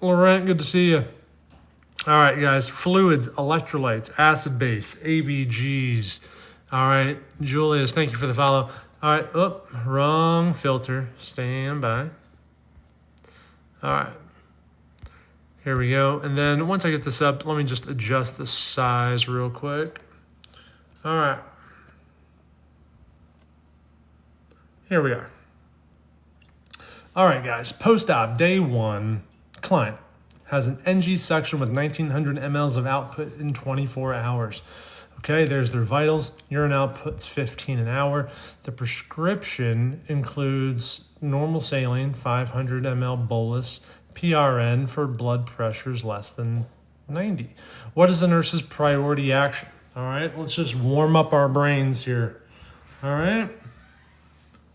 Laurent, good to see you. All right, guys. Fluids, electrolytes, acid base, ABGs. All right, Julius, thank you for the follow. All right, wrong filter. Stand by. All right. Here we go. And then once I get this up, let me just adjust the size real quick. All right. Here we are. All right, guys. Post-op, day 1, client has an NG suction with 1900 mLs of output in 24 hours. Okay, there's their vitals. Urine output's 15 an hour. The prescription includes normal saline, 500 ml bolus, PRN for blood pressures less than 90. What is the nurse's priority action? All right, let's just warm up our brains here. All right,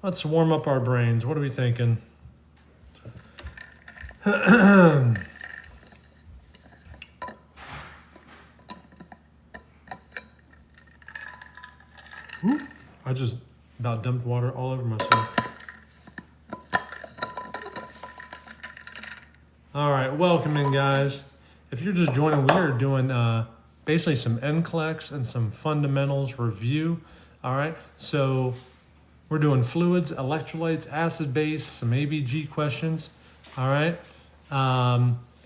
let's warm up our brains. What are we thinking? I just about dumped water all over myself. All right, welcome in, guys. If you're just joining, we are doing basically some NCLEX and some fundamentals review. All right, so we're doing fluids, electrolytes, acid base, some ABG questions. All right,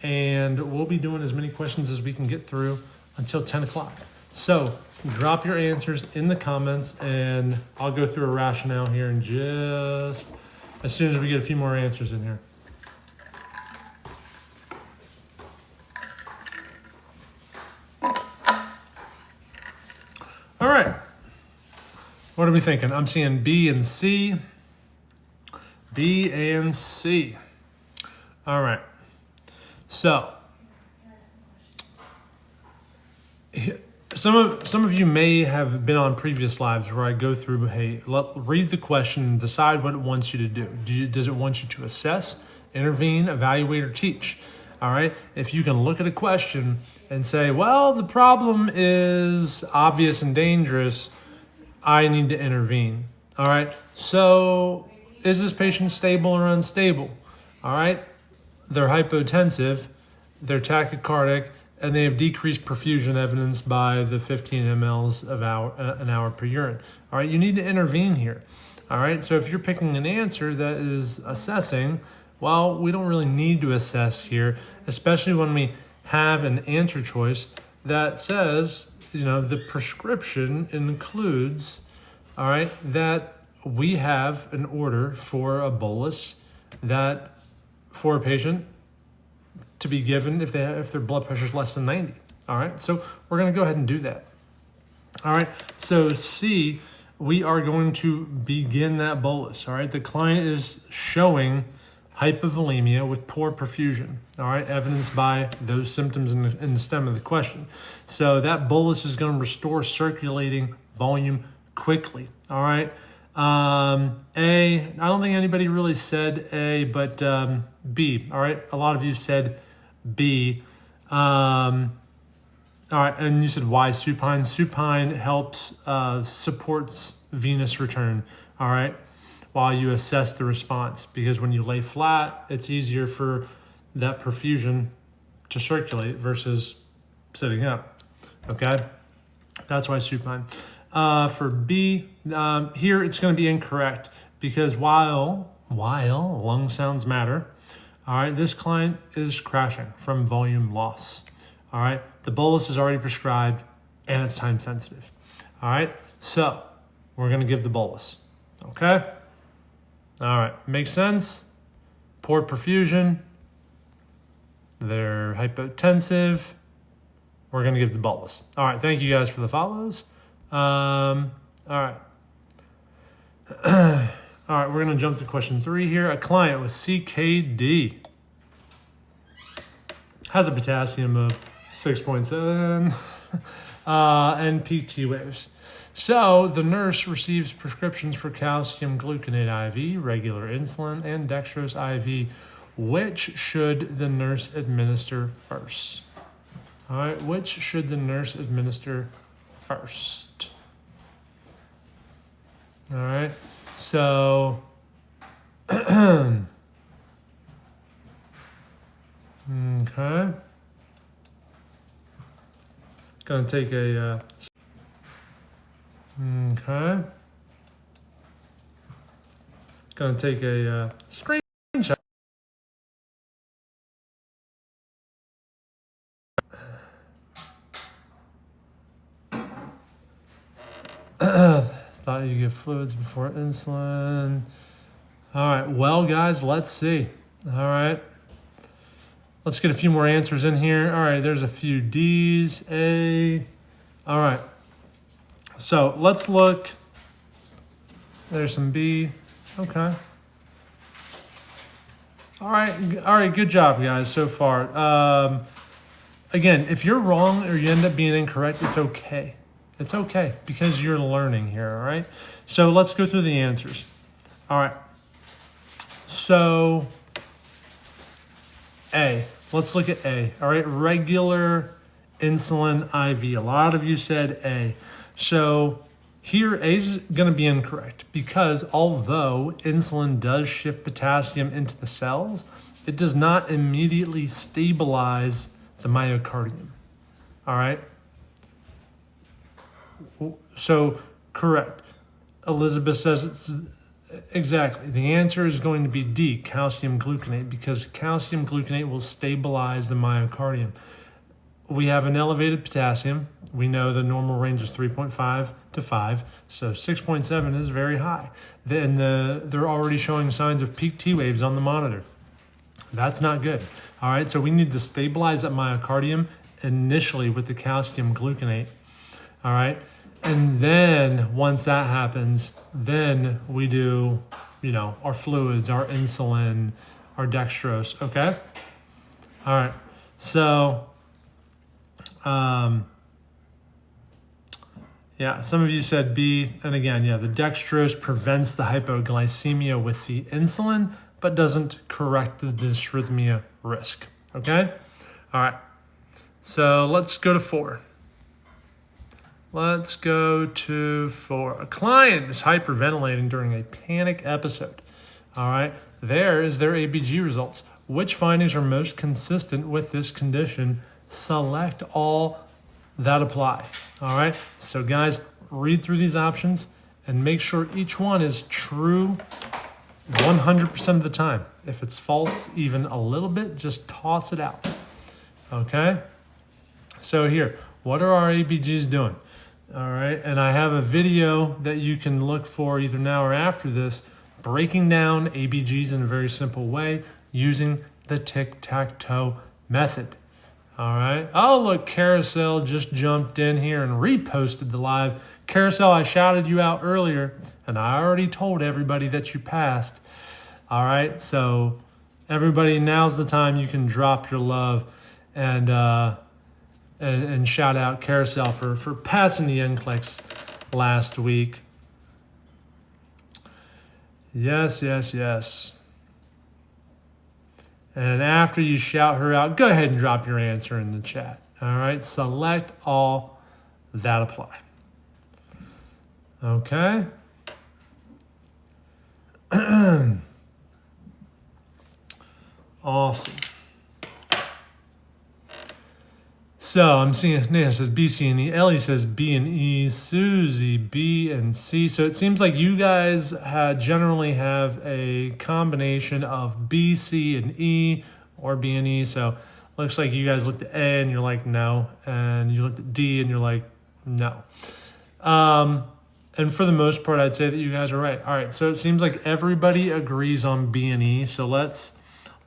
and we'll be doing as many questions as we can get through until 10 o'clock. So drop your answers in the comments, and I'll go through a rationale here in just as soon as we get a few more answers in here. All right. What are we thinking? I'm seeing B and C. B and C. All right. So some of you may have been on previous lives where I go through, hey, read the question and decide what it wants you to do. Does it want you to assess, intervene, evaluate, or teach? All right. If you can look at a question and say, well, the problem is obvious and dangerous, I need to intervene. All right. So is this patient stable or unstable? All right. They're hypotensive, they're tachycardic, and they have decreased perfusion evidenced by the 15 mLs of an hour per urine. All right, you need to intervene here. All right, so if you're picking an answer that is assessing, well, we don't really need to assess here, especially when we have an answer choice that says, you know, the prescription includes, all right, that we have an order for a bolus that for a patient to be given if their blood pressure is less than 90. All right, so we're going to go ahead and do that. All right, so C, we are going to begin that bolus. All right, the client is showing hypovolemia with poor perfusion. All right, evidenced by those symptoms in the stem of the question. So that bolus is going to restore circulating volume quickly. All right. A, I don't think anybody really said A, but B. All right, a lot of you said B. All right, and you said why supine? Supine helps, supports venous return. All right, while you assess the response, because when you lay flat, it's easier for that perfusion to circulate versus sitting up. Okay, that's why supine. For B, here it's going to be incorrect because while lung sounds matter, all right, this client is crashing from volume loss. All right, the bolus is already prescribed and it's time sensitive. All right, so we're going to give the bolus. Okay, all right, makes sense. Poor perfusion, they're hypotensive. We're going to give the bolus. All right, thank you guys for the follows. All right. All right, we're going to jump to question 3 here. A client with CKD has a potassium of 6.7 and PT waves. So the nurse receives prescriptions for calcium gluconate IV, regular insulin, and dextrose IV. Which should the nurse administer first? All right, which should the nurse administer first? All right, so Okay. Gonna take a, okay. Gonna take a screenshot. Thought you give fluids before insulin. All right, well, guys, let's see. All right. Let's get a few more answers in here. All right, there's a few D's, A. All right. So let's look. There's some B. Okay. All right, good job, guys, so far. Again, if you're wrong or you end up being incorrect, it's okay. It's okay because you're learning here, all right? So let's go through the answers. All right. So A, let's look at A, all right? Regular insulin IV. A lot of you said A. So here A is going to be incorrect because although insulin does shift potassium into the cells, it does not immediately stabilize the myocardium, all right? So correct. Elizabeth says it's exactly. The answer is going to be D, calcium gluconate, because calcium gluconate will stabilize the myocardium. We have an elevated potassium. We know the normal range is 3.5 to 5, so 6.7 is very high. Then they're already showing signs of peak T waves on the monitor. That's not good. All right, so we need to stabilize that myocardium initially with the calcium gluconate. All right, and then once that happens, then we do, our fluids, our insulin, our dextrose, okay? All right, so, yeah, some of you said B, and again, yeah, the dextrose prevents the hypoglycemia with the insulin, but doesn't correct the dysrhythmia risk, okay? All right, so let's go to 4. Let's go to 4. A client is hyperventilating during a panic episode. All right, there is their ABG results. Which findings are most consistent with this condition? Select all that apply. All right, so guys, read through these options and make sure each one is true 100% of the time. If it's false even a little bit, just toss it out. Okay, so here, what are our ABGs doing? All right, and I have a video that you can look for either now or after this, breaking down ABGs in a very simple way using the tic-tac-toe method. All right. Oh, look, Carousel just jumped in here and reposted the live. Carousel, I shouted you out earlier, and I already told everybody that you passed. All right, so everybody, now's the time you can drop your love and shout out Carousel for passing the NCLEX last week. Yes, yes, yes. And after you shout her out, go ahead and drop your answer in the chat. All right, select all that apply. Okay. Awesome. So I'm seeing Nana says B, C, and E. Ellie says B and E. Susie, B and C. So it seems like you guys generally have a combination of B, C, and E, or B and E. So looks like you guys looked at A and you're like no, and you looked at D and you're like no. And for the most part, I'd say that you guys are right. All right. So it seems like everybody agrees on B and E. So let's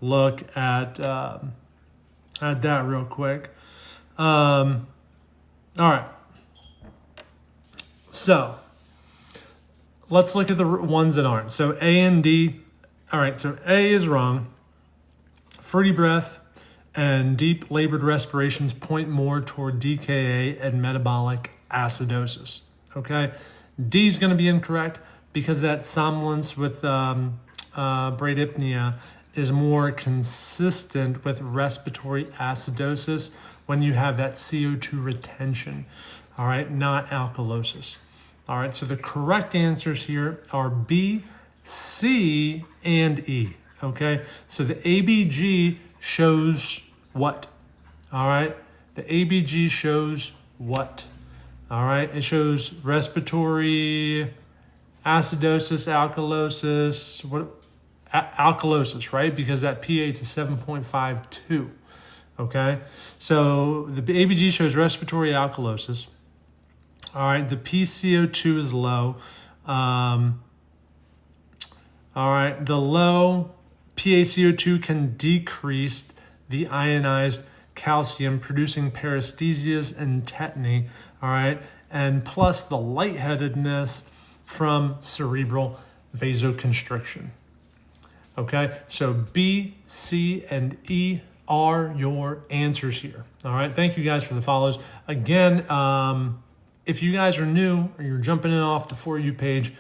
look at that real quick. All right, so let's look at the ones that aren't. So A and D, all right, so A is wrong. Fruity breath and deep labored respirations point more toward DKA and metabolic acidosis, okay? D is gonna be incorrect because that somnolence with bradypnea is more consistent with respiratory acidosis when you have that CO2 retention, all right, not alkalosis. All right, so the correct answers here are B, C, and E, okay? So the ABG shows what? All right. The ABG shows what? All right. It shows respiratory acidosis, alkalosis, alkalosis, right? Because that pH is 7.52. Okay. So the ABG shows respiratory alkalosis. All right. The PCO2 is low. All right. The low PaCO2 can decrease the ionized calcium, producing paresthesias and tetany, all right, and plus the lightheadedness from cerebral vasoconstriction. Okay, so B, C, and E are your answers here. All right, thank you guys for the follows. Again, if you guys are new or you're jumping in off the For You page,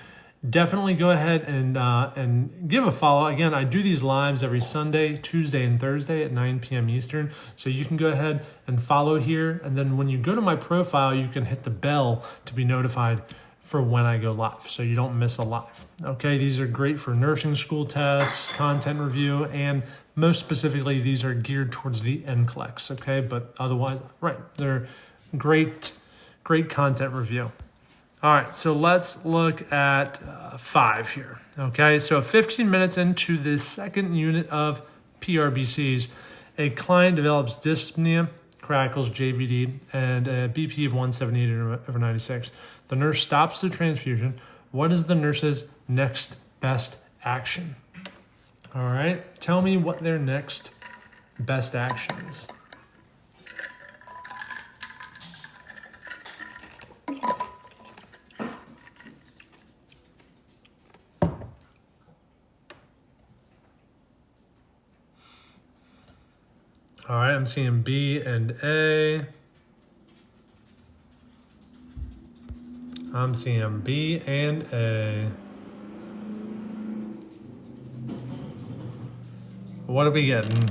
definitely go ahead and give a follow. Again, I do these lives every Sunday, Tuesday, and Thursday at 9 p.m. Eastern. So you can go ahead and follow here. And then when you go to my profile, you can hit the bell to be notified for when I go live, so you don't miss a live. Okay, these are great for nursing school tests, content review, and most specifically, these are geared towards the NCLEX. Okay, but otherwise, right, they're great content review. All right, so let's look at 5 here. Okay, so 15 minutes into the second unit of PRBCs, a client develops dyspnea, crackles, JVD, and a BP of 178/96. The nurse stops the transfusion. What is the nurse's next best action? All right, tell me what their next best action is. All right, I'm seeing B and A. I'm seeing B and A. What are we getting?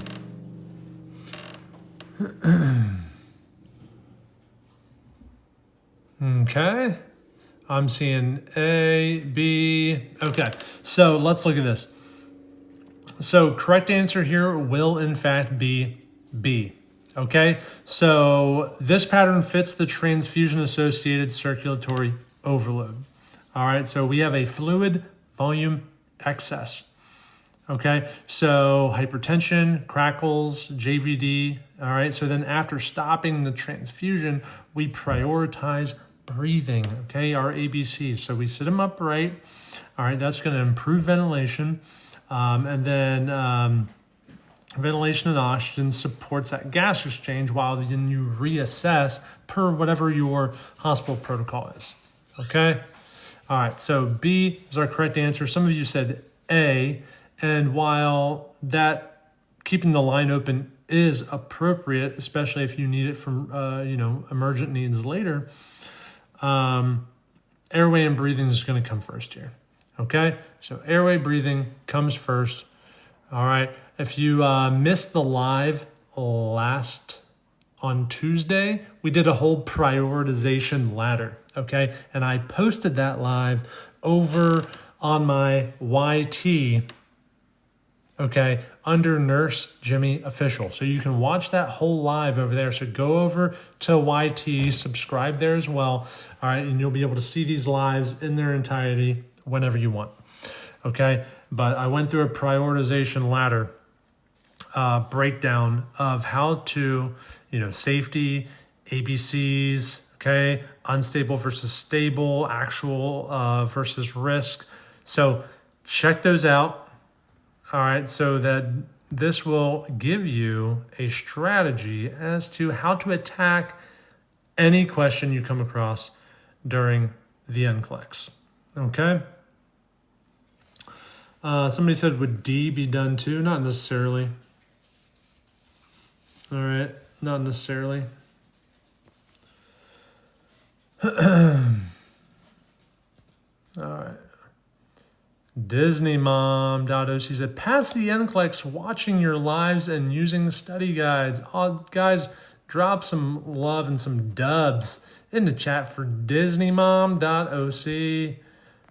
Okay. I'm seeing A, B. Okay, so let's look at this. So correct answer here will in fact be B. Okay, so this pattern fits the transfusion-associated circulatory overload. All right, so we have a fluid volume excess. Okay, so hypertension, crackles, JVD. All right, so then after stopping the transfusion, we prioritize breathing, okay, our ABCs. So we sit them upright. All right, that's going to improve ventilation. And then ventilation and oxygen supports that gas exchange while then you reassess per whatever your hospital protocol is. Okay? All right, so B is our correct answer. Some of you said A, and while that keeping the line open is appropriate, especially if you need it for emergent needs later, airway and breathing is going to come first here. Okay, so airway breathing comes first. All right, if you missed the live last on Tuesday, we did a whole prioritization ladder, okay? And I posted that live over on my YT, okay, under Nurse Jimmy Official. So you can watch that whole live over there. So go over to YT, subscribe there as well, all right? And you'll be able to see these lives in their entirety whenever you want, okay? But I went through a prioritization ladder breakdown of how to, safety, ABCs, okay, unstable versus stable, actual versus risk. So check those out, all right, so that this will give you a strategy as to how to attack any question you come across during the NCLEX, okay? Somebody said, would D be done too? Not necessarily. All right, not necessarily. All right. DisneyMom.oc said, pass the NCLEX watching your lives and using study guides. Oh, guys, drop some love and some dubs in the chat for DisneyMom.oc.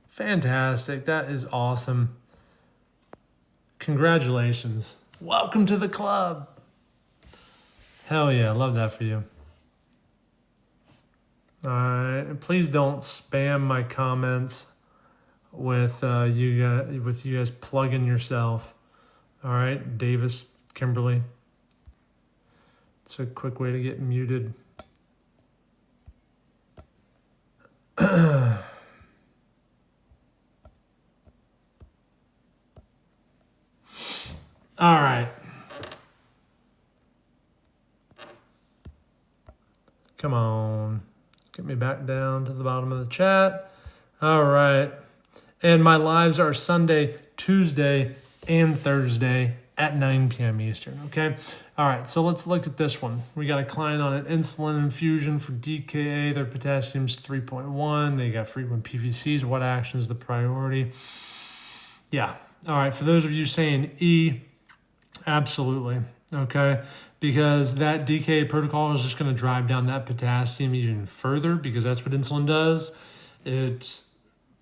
Fantastic. That is awesome. Congratulations. Welcome to the club. Hell yeah, love that for you. All right, please don't spam my comments with you guys plugging yourself. All right, Davis, Kimberly. It's a quick way to get muted. All right. Come on. Get me back down to the bottom of the chat. All right. And my lives are Sunday, Tuesday, and Thursday at 9 p.m. Eastern, okay? All right, so let's look at this one. We got a client on an insulin infusion for DKA. Their potassium's 3.1. They got frequent PVCs. What action is the priority? Yeah. All right, for those of you saying E, absolutely, okay? Because that DKA protocol is just going to drive down that potassium even further, because that's what insulin does. It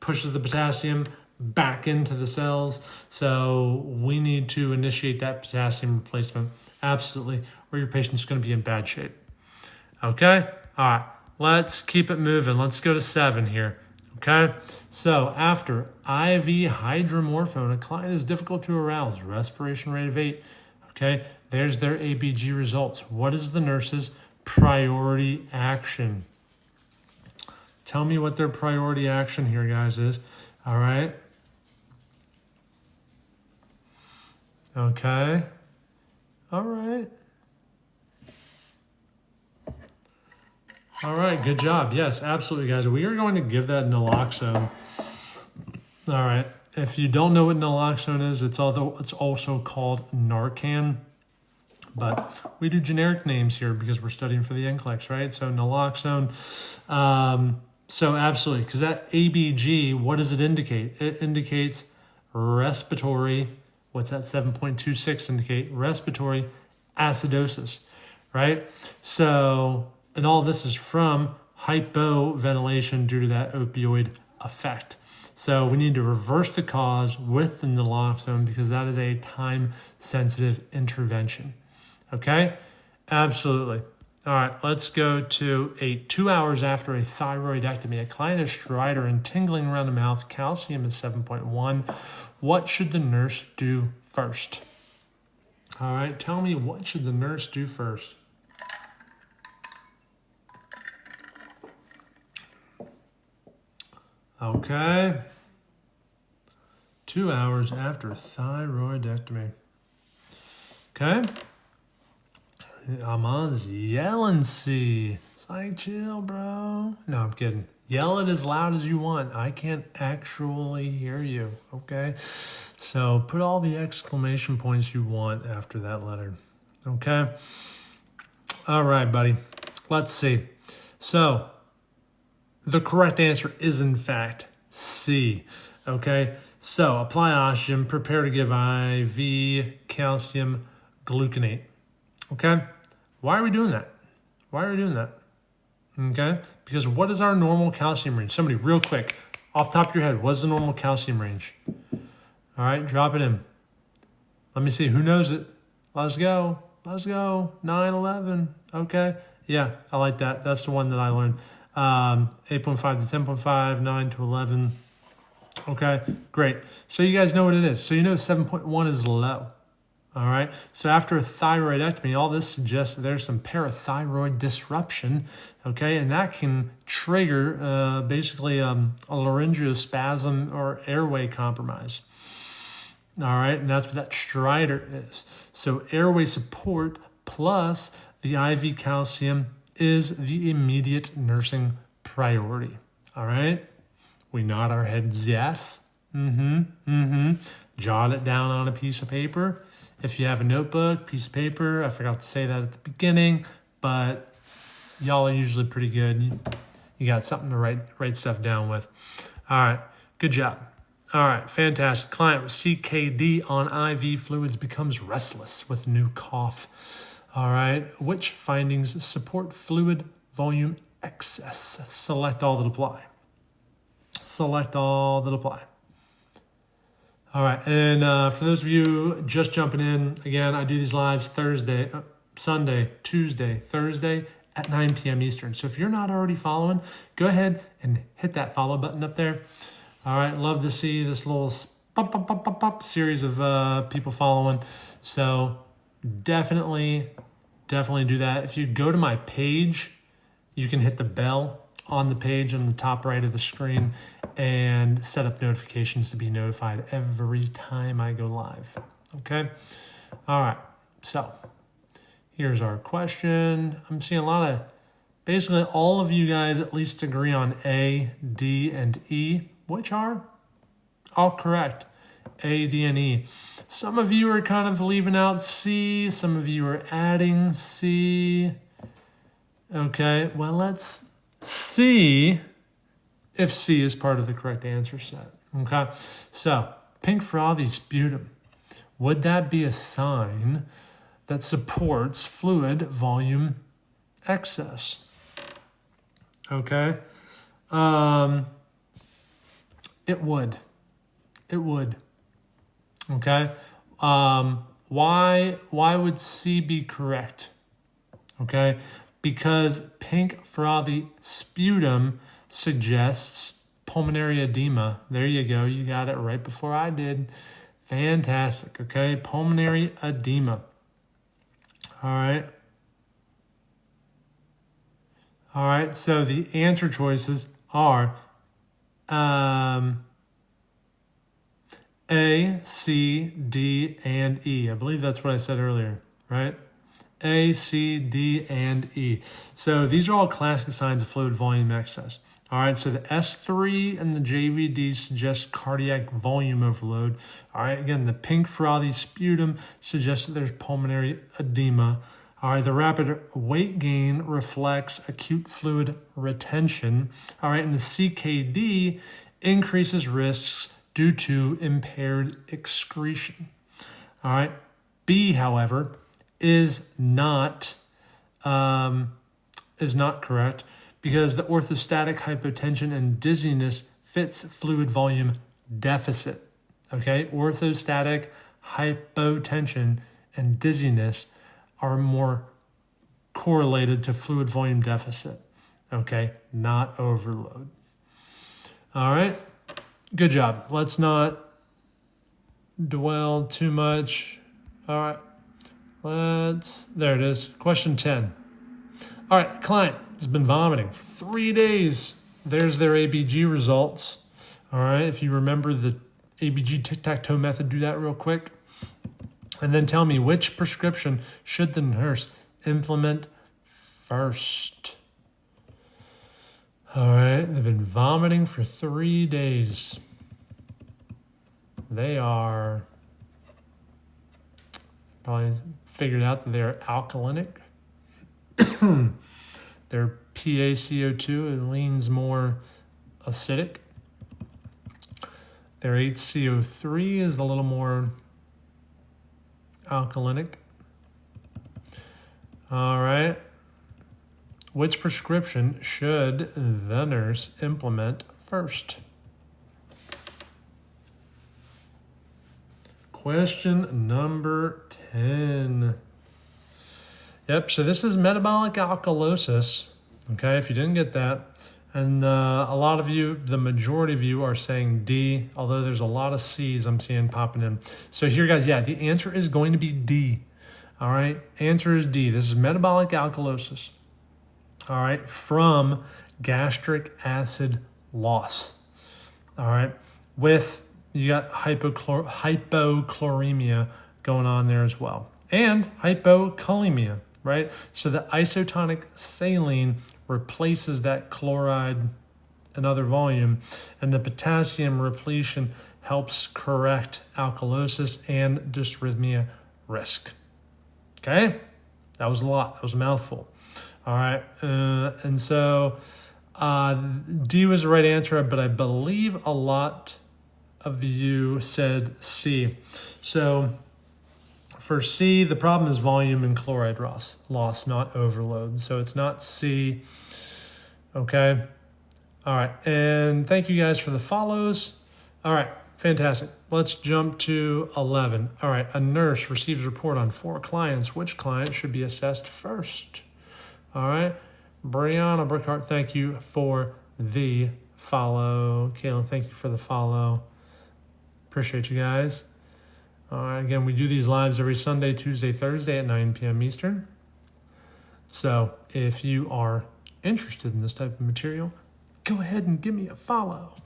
pushes the potassium back into the cells. So we need to initiate that potassium replacement, absolutely, or your patient's going to be in bad shape. Okay? All right, let's keep it moving. Let's go to 7 here. Okay? So after IV hydromorphone, a client is difficult to arouse, respiration rate of 8. Okay? There's their ABG results. What is the nurse's priority action? Tell me what their priority action here, guys, is. All right? Okay. All right. All right, good job. Yes, absolutely, guys. We are going to give that naloxone. All right. If you don't know what naloxone is, it's also called Narcan. But we do generic names here because we're studying for the NCLEX, right? So naloxone. So absolutely, because that ABG, what does it indicate? It indicates respiratory. What's that 7.26 indicate? Respiratory acidosis, right? So, and all this is from hypoventilation due to that opioid effect. So we need to reverse the cause with the naloxone because that is a time-sensitive intervention. Okay? Absolutely. All right, let's go to 8. 2 hours after a thyroidectomy, a client is stridor and tingling around the mouth. Calcium is 7.1. What should the nurse do first? All right, tell me, what should the nurse do first? Okay. 2 hours after thyroidectomy. Okay. Amon's yelling, see. It's like, chill, bro. No, I'm kidding. Yell it as loud as you want. I can't actually hear you, okay? So put all the exclamation points you want after that letter, okay? All right, buddy. Let's see. So the correct answer is, in fact, C, okay? So apply oxygen, prepare to give IV calcium gluconate. Okay, why are we doing that? Why are we doing that? Okay, because what is our normal calcium range? Somebody real quick, off the top of your head, what's the normal calcium range? All right, drop it in. Let me see, who knows it? Let's go, let's go, 9-11, okay. Yeah, I like that, that's the one that I learned. 8.5 to 10.5, 9 to 11. Okay, great. So you guys know what it is. So you know 7.1 is low. All right, so after a thyroidectomy, all this suggests that there's some parathyroid disruption, okay, and that can trigger basically a laryngospasm or airway compromise. All right, and that's what that stridor is. So airway support plus the IV calcium is the immediate nursing priority. All right, we nod our heads yes. Jot it down on a piece of paper. If you have a notebook, piece of paper, I forgot to say that at the beginning, but y'all are usually pretty good. You got something to write stuff down with. All right, good job. All right, fantastic. Client with CKD on IV fluids becomes restless with new cough. All right, which findings support fluid volume excess? Select all that apply. Select all that apply. All right, and for those of you just jumping in, again, I do these lives Thursday. Sunday, Tuesday, Thursday at 9 p.m. Eastern. So if you're not already following, go ahead and hit that follow button up there. All right, love to see this little series of people following. So definitely do that. If you go to my page, you can hit the bell on the page on the top right of the screen and set up notifications to be notified every time I go live. Okay. All right. So here's our question. I'm seeing a lot of, basically all of you guys at least agree on A, D, and E, which are all correct. A, D, and E. Some of you are kind of leaving out C. Some of you are adding C. Okay, well, let's see if C is part of the correct answer set. Okay, so pink frothy sputum. Would that be a sign that supports fluid volume excess? Okay, it would. It would. Okay, why would C be correct? Okay, because pink frothy sputum suggests pulmonary edema. There you go. You got it right before I did. Fantastic. Okay, pulmonary edema. All right. All right, so the answer choices are A, C, D, and E. I believe that's what I said earlier, right? A, C, D, and E. So these are all classic signs of fluid volume excess. All right, so the S3 and the JVD suggest cardiac volume overload. All right, again, the pink frothy sputum suggests that there's pulmonary edema. All right, the rapid weight gain reflects acute fluid retention. All right, and the CKD increases risks due to impaired excretion. All right, B, however, is not correct because the orthostatic hypotension and dizziness fits fluid volume deficit. Okay, orthostatic hypotension and dizziness are more correlated to fluid volume deficit. Okay, not overload. All right, good job. Let's not dwell too much. All right. There it is. Question 10. All right, client has been vomiting for 3 days. There's their ABG results. All right, if you remember the ABG tic-tac-toe method, do that real quick. And then tell me which prescription should the nurse implement first. All right, they've been vomiting for 3 days. They are probably figured out that they're alkalinic. Their PaCO2 it leans more acidic. Their HCO3 is a little more alkalinic. All right. Which prescription should the nurse implement first? Question number 10. Yep, so this is metabolic alkalosis, okay, if you didn't get that. And a lot of you, the majority of you are saying D, although there's a lot of C's I'm seeing popping in. So here, guys, yeah, the answer is going to be D. All right, answer is D. This is metabolic alkalosis, all right, from gastric acid loss, all right, with you got hypochloremia going on there as well, and hypokalemia, right? So the isotonic saline replaces that chloride and other volume, and the potassium repletion helps correct alkalosis and dysrhythmia risk. Okay, that was a lot. That was a mouthful. All right, and so D was the right answer, but I believe a lot of you said C. So for C, the problem is volume and chloride loss, not overload. So it's not C. Okay. All right. And thank you guys for the follows. All right. Fantastic. Let's jump to 11. All right, a nurse receives a report on 4 clients. Which client should be assessed first? All right, Brianna Brookhart, thank you for the follow. Kaylin, thank you for the follow. Appreciate you guys. All right, again, we do these lives every Sunday, Tuesday, Thursday at 9 p.m. Eastern. So if you are interested in this type of material, go ahead and give me a follow.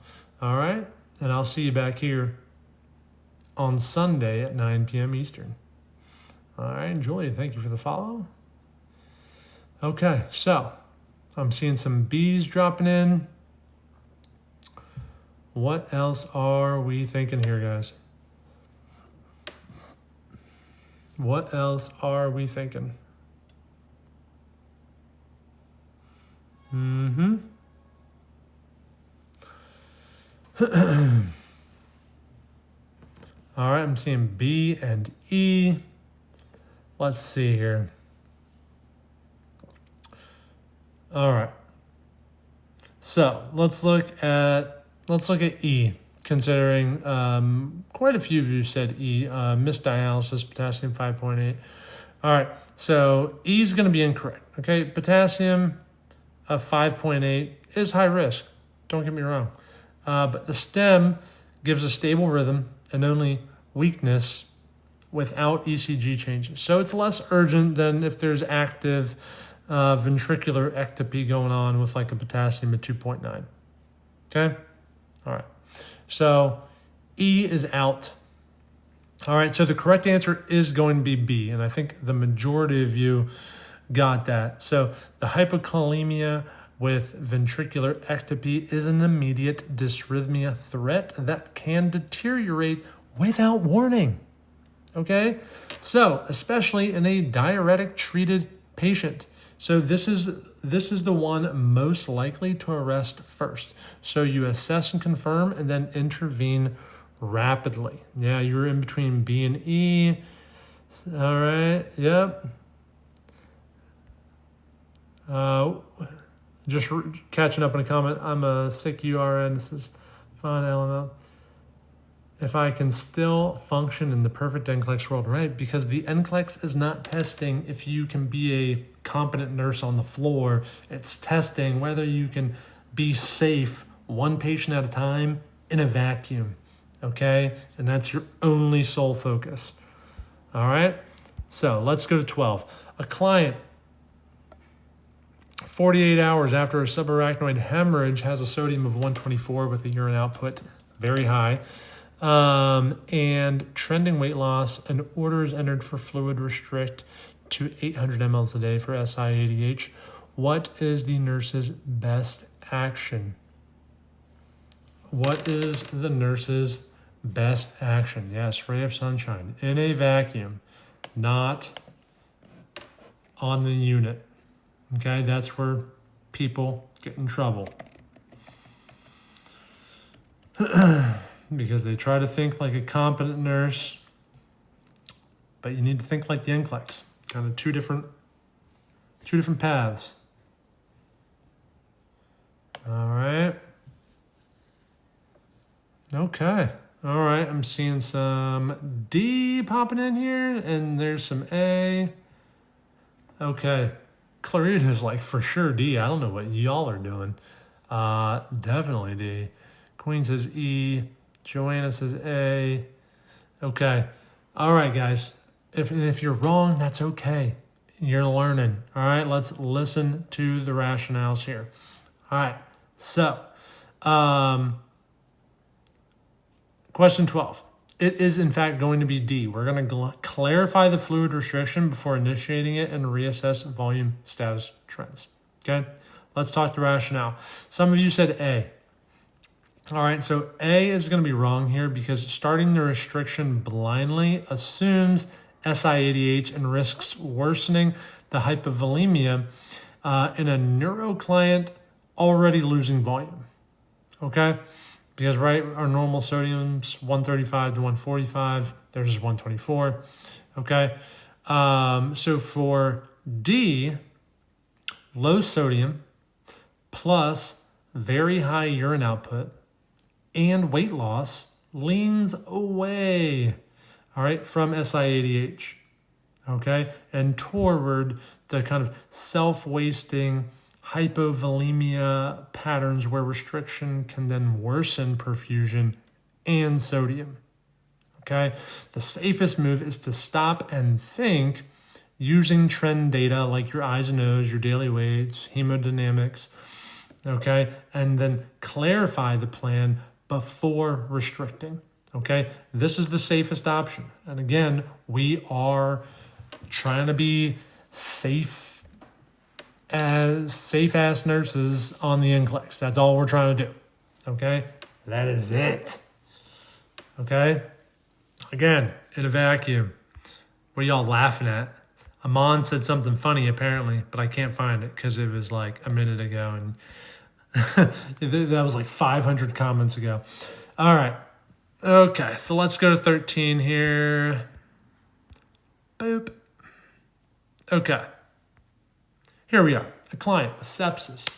All right, and I'll see you back here on Sunday at 9 p.m. Eastern. All right, Julia, thank you for the follow. Okay, so I'm seeing some B's dropping in. What else are we thinking here, guys? What else are we thinking? All right, I'm seeing B and E. Let's see here. All right. So let's look at E. Considering quite a few of you said E, missed dialysis, potassium 5.8. All right, so E is going to be incorrect. Okay, potassium of 5.8 is high risk. Don't get me wrong, but the stem gives a stable rhythm and only weakness without ECG changes. So it's less urgent than if there's active ventricular ectopy going on with like a potassium at 2.9. Okay, all right. So E is out. All right, so the correct answer is going to be B, and I think the majority of you got that. So the hypokalemia with ventricular ectopy is an immediate dysrhythmia threat that can deteriorate without warning. Okay, so especially in a diuretic-treated patient. So this is the one most likely to arrest first. So you assess and confirm and then intervene rapidly. Yeah, you're in between B and E. All right, yep. Just catching up on a comment. I'm a sick URN. This is fine, LML. If I can still function in the perfect NCLEX world, right? Because the NCLEX is not testing if you can be a competent nurse on the floor. It's testing whether you can be safe one patient at a time in a vacuum, okay? And that's your only sole focus, all right? So let's go to 12. A client, 48 hours after a subarachnoid hemorrhage, has a sodium of 124 with a urine output very high, and trending weight loss, and orders entered for fluid restrict to 800 mLs a day for SI-ADH. What is the nurse's best action? What is the nurse's best action? Yes, ray of sunshine in a vacuum, not on the unit. Okay, that's where people get in trouble. Because they try to think like a competent nurse, but you need to think like the NCLEX. Kind of two different paths. All right. Okay. All right. I'm seeing some D popping in here, and there's some A. Okay. Clarita's like for sure D. I don't know what y'all are doing. Definitely D. Queen says E. Joanna says A. Okay. All right, guys. If you're wrong, that's okay. You're learning. All right. Let's listen to the rationales here. All right. So, question 12. It is, in fact, going to be D. We're going to clarify the fluid restriction before initiating it and reassess volume status trends. Okay? Let's talk the rationale. Some of you said A. All right, so A is going to be wrong here because starting the restriction blindly assumes SI-ADH and risks worsening the hypovolemia in a neuro client already losing volume. Okay? Because, right, our normal sodium's 135 to 145. Theirs is 124. Okay? So for D, low sodium plus very high urine output and weight loss leans away, all right, from SIADH, okay, and toward the kind of self-wasting hypovolemia patterns where restriction can then worsen perfusion and sodium, okay? The safest move is to stop and think using trend data like your eyes and nose, your daily weights, hemodynamics, okay? And then clarify the plan before restricting, okay? This is the safest option. And again, we are trying to be safe ass nurses on the NCLEX. That's all we're trying to do, okay? That is it, okay? Again, in a vacuum. What are y'all laughing at? Amon said something funny apparently, but I can't find it because it was like a minute ago and that was like 500 comments ago. All right. Okay, so let's go to 13 here. Boop. Okay. Here we are. A client with sepsis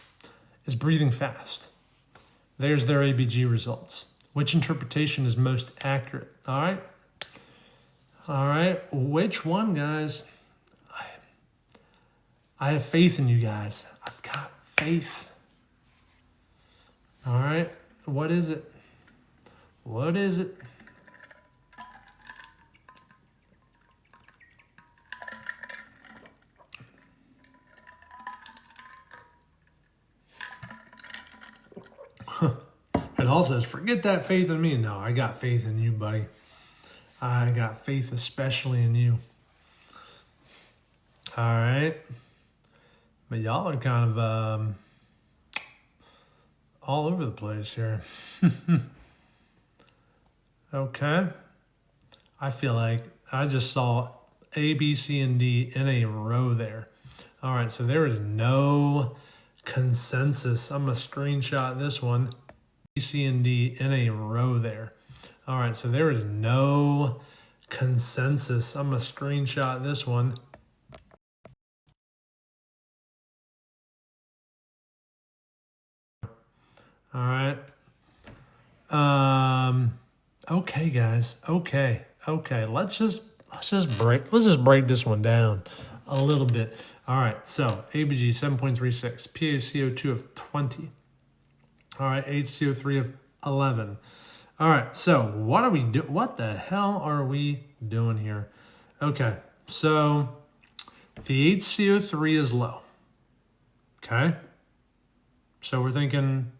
is breathing fast. There's their ABG results. Which interpretation is most accurate? All right. All right. Which one, guys? I have faith in you guys. I've got faith. All right. What is it? What is it? It all says, forget that faith in me. No, I got faith in you, buddy. I got faith especially in you. All right. But y'all are kind of all over the place here. Okay. I feel like I just saw A, B, C, and D in a row there. All right, so there is no consensus. I'm going to screenshot this one. B, C, and D in a row there. All right, so there is no consensus. I'm going to screenshot this one. All right. Okay, guys. Okay. Let's just break this one down a little bit. All right. So ABG 7.36, PaCO2 of 20. All right, HCO3 of 11. All right. So what are we do? What the hell are we doing here? Okay. So the HCO3 is low. Okay. So we're thinking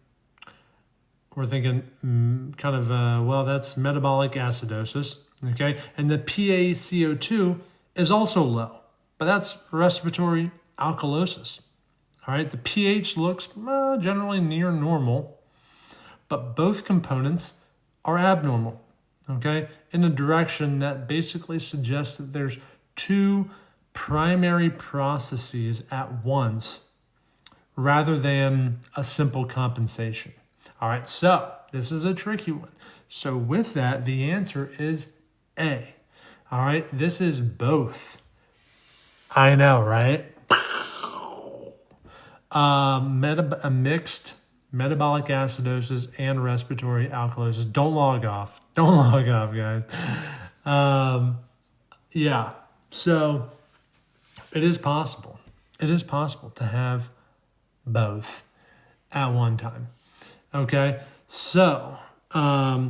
kind of, well, that's metabolic acidosis, okay? And the PaCO2 is also low, but that's respiratory alkalosis, all right? The pH looks generally near normal, but both components are abnormal, okay? In a direction that basically suggests that there's two primary processes at once rather than a simple compensation. All right, so this is a tricky one. So with that, the answer is A. All right, this is both. I know, right? A mixed metabolic acidosis and respiratory alkalosis. Don't log off. Don't log off, guys. Yeah, so it is possible. It is possible to have both at one time. Okay, so, yeah,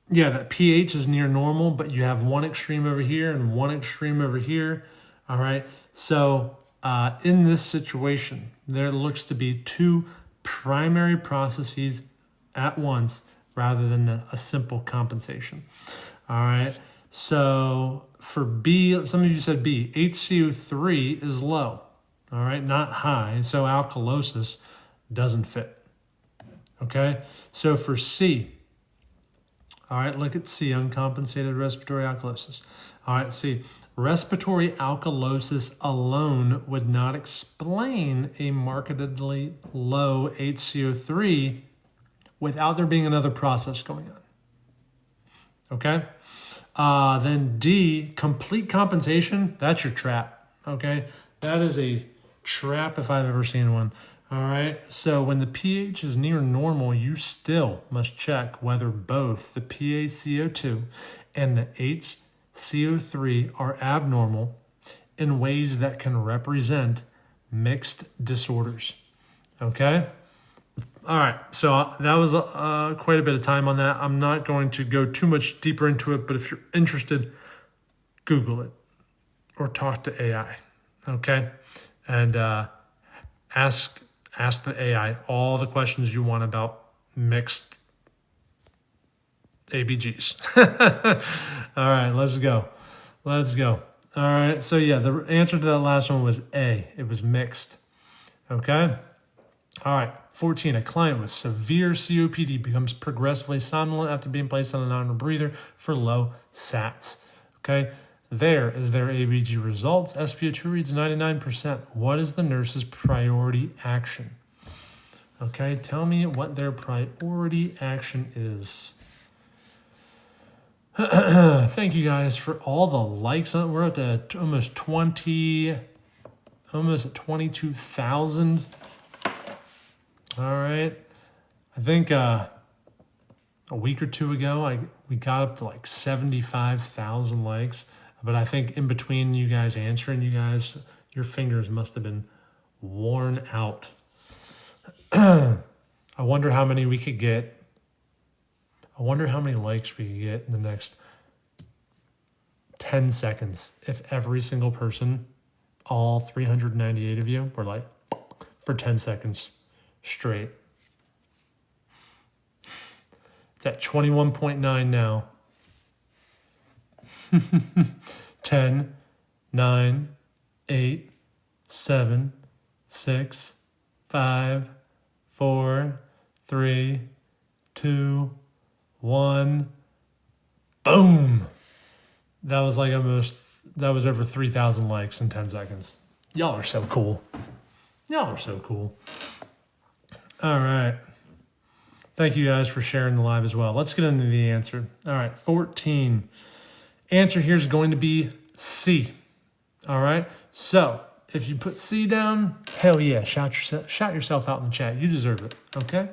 that pH is near normal, but you have one extreme over here and one extreme over here, all right? So, in this situation, there looks to be two primary processes at once rather than a simple compensation, all right? So, for B, some of you said B, HCO3 is low, all right, not high, so alkalosis doesn't fit. Okay, so for C, all right, look at C, uncompensated respiratory alkalosis. All right, C, respiratory alkalosis alone would not explain a markedly low HCO3 without there being another process going on. Okay, then D, complete compensation, that's your trap. Okay, that is a trap if I've ever seen one. All right, so when the pH is near normal, you still must check whether both the PaCO2 and the HCO3 are abnormal in ways that can represent mixed disorders. Okay? All right, so that was quite a bit of time on that. I'm not going to go too much deeper into it, but if you're interested, Google it or talk to AI. Okay? And ask the AI all the questions you want about mixed ABGs. All right, let's go. Let's go. All right, so yeah, the answer to that last one was A. It was mixed. Okay? All right, 14. A client with severe COPD becomes progressively somnolent after being placed on a non-breather for low SATs. Okay? There is their ABG results. SpO2 reads 99%. What is the nurse's priority action? Okay, tell me what their priority action is. Thank you guys for all the likes. We're at almost 22,000. All right. I think a week or two ago, we got up to like 75,000 likes. But I think in between you guys answering, your fingers must have been worn out. I wonder how many we could get. I wonder how many likes we could get in the next 10 seconds if every single person, all 398 of you, were like, for 10 seconds straight. It's at 21.9 now. 10, 9, 8, 7, 6, 5, 4, 3, 2, 1. Boom! That was over 3,000 likes in 10 seconds. Y'all are so cool. Y'all are so cool. All right. Thank you guys for sharing the live as well. Let's get into the answer. All right, 14. Answer here is going to be C. All right. So if you put C down, hell yeah, shout yourself out in the chat. You deserve it. Okay.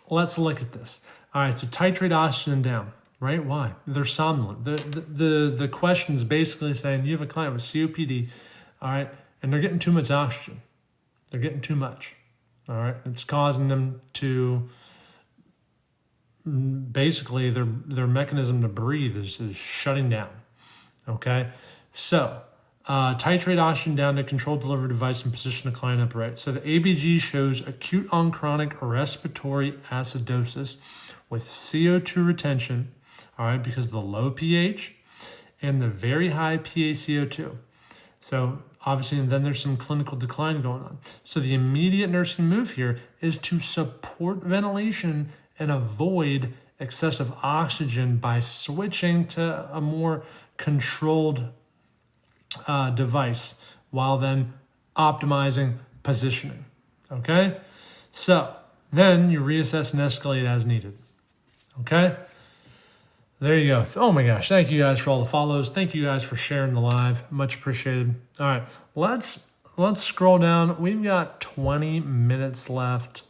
Let's look at this. All right. So titrate oxygen down. Right? Why? They're somnolent. The question is basically saying you have a client with COPD. All right, and they're getting too much oxygen. They're getting too much. All right. It's causing them to. Basically, their mechanism to breathe is shutting down. Okay, so titrate oxygen down to control delivery device and position the client upright. So the ABG shows acute on chronic respiratory acidosis with CO2 retention. All right, because of the low pH and the very high PaCO2. So obviously, and then there's some clinical decline going on. So the immediate nursing move here is to support ventilation and avoid excessive oxygen by switching to a more controlled device while then optimizing positioning. Okay? So then you reassess and escalate as needed. Okay? There you go. Oh my gosh. Thank you guys for all the follows. Thank you guys for sharing the live. Much appreciated. All right. Let's scroll down. We've got 20 minutes left.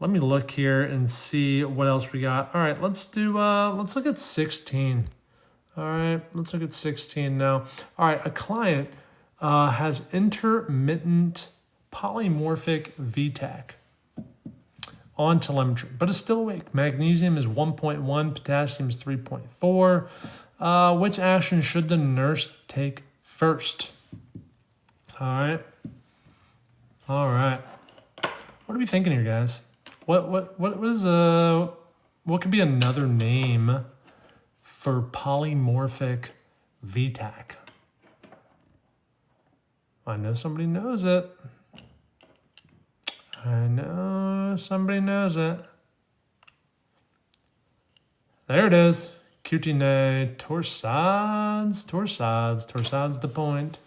Let me look here and see what else we got. All right, let's look at 16. All right, let's look at 16 now. All right, a client has intermittent polymorphic VTAC on telemetry, but is still awake. Magnesium is 1.1, potassium is 3.4. Which action should the nurse take first? All right. What are we thinking here, guys? What could be another name for polymorphic VTAC? I know somebody knows it. There it is. Cutine torsades the point.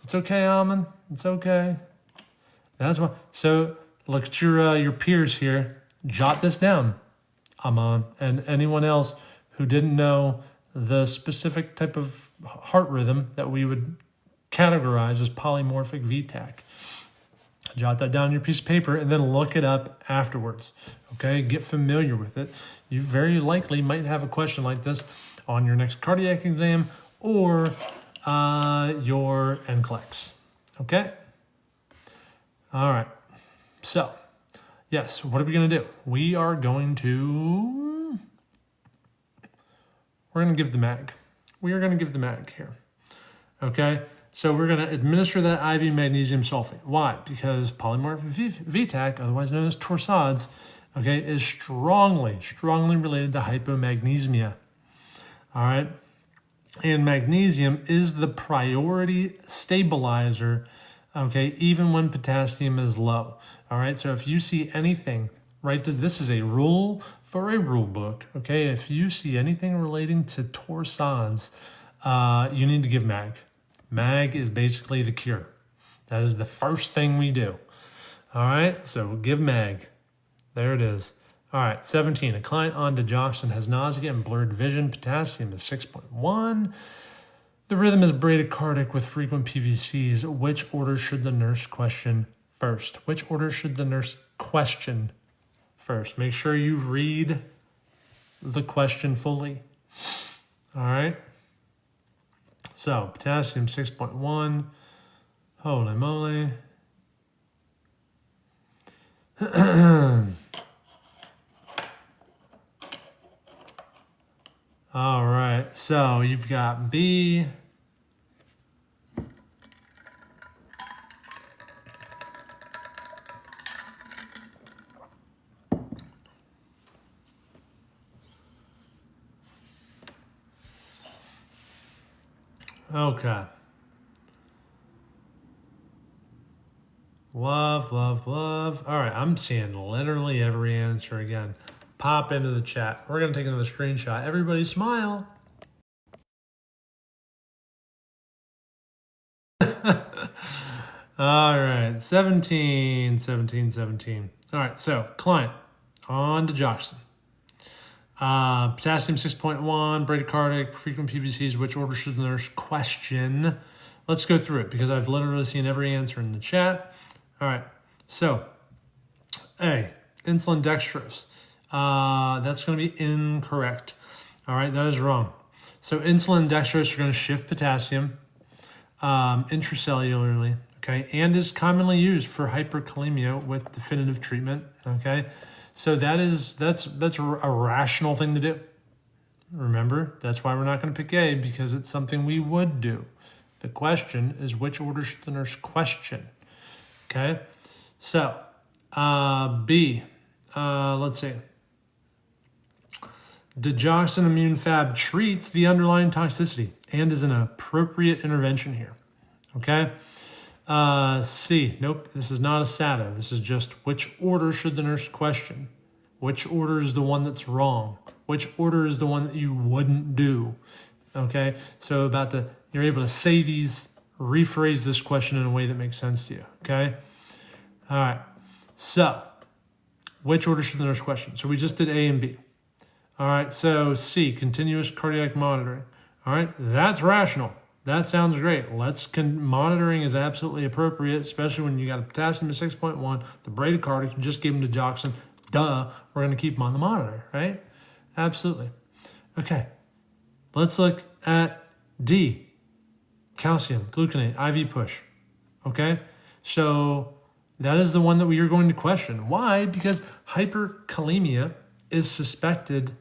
It's okay, Almond. It's okay. That's why. So look at your peers here. Jot this down, Aman, and anyone else who didn't know the specific type of heart rhythm that we would categorized as polymorphic VTAC. Jot that down on your piece of paper and then look it up afterwards. Okay, get familiar with it. You very likely might have a question like this on your next cardiac exam or your NCLEX. Okay? All right. So, yes, what are we going to do? We're going to give the MAG. We are going to give the MAG here. Okay? So we're going to administer that IV magnesium sulfate. Why? Because polymorphic VTAC, otherwise known as torsades, okay, is strongly related to hypomagnesemia. All right? And magnesium is the priority stabilizer, okay, even when potassium is low. All right? So if you see anything, right, this is a rule for a rule book, okay? If you see anything relating to torsades, you need to give MAG. MAG is basically the cure. That is the first thing we do. All right, so give MAG. There it is. All right, 17. A client on digoxin has nausea and blurred vision. Potassium is 6.1. The rhythm is bradycardic with frequent PVCs. Which order should the nurse question first? Which order should the nurse question first? Make sure you read the question fully. All right. So, potassium 6.1, holy moly. All right, so you've got B. Okay. Love. All right, I'm seeing literally every answer again. Pop into the chat. We're going to take another screenshot. Everybody smile. All right, 17. All right, so client on digoxin. Potassium 6.1, bradycardic, frequent PVCs. Which order should the nurse question? Let's go through it because I've literally seen every answer in the chat. All right, so A, insulin dextrose. That's going to be incorrect. All right, that is wrong. So insulin dextrose are going to shift potassium intracellularly, okay, and is commonly used for hyperkalemia with definitive treatment, okay. So that's a rational thing to do. Remember, that's why we're not going to pick A, because it's something we would do. The question is, which order should the nurse question? Okay, so B, let's see. Digoxin immune fab treats the underlying toxicity and is an appropriate intervention here. Okay. C, nope, this is not a SATA. This is just which order should the nurse question? Which order is the one that's wrong? Which order is the one that you wouldn't do? Okay, so you're able to say these, rephrase this question in a way that makes sense to you, okay? All right, so which order should the nurse question? So we just did A and B. All right, so C, continuous cardiac monitoring. All right, that's rational. That sounds great. Monitoring is absolutely appropriate, especially when you got a potassium of 6.1, the bradycardic, you just gave them digoxin. Duh, we're going to keep them on the monitor, right? Absolutely. Okay, let's look at D, calcium, gluconate, IV push. Okay, so that is the one that we are going to question. Why? Because hyperkalemia is suspected.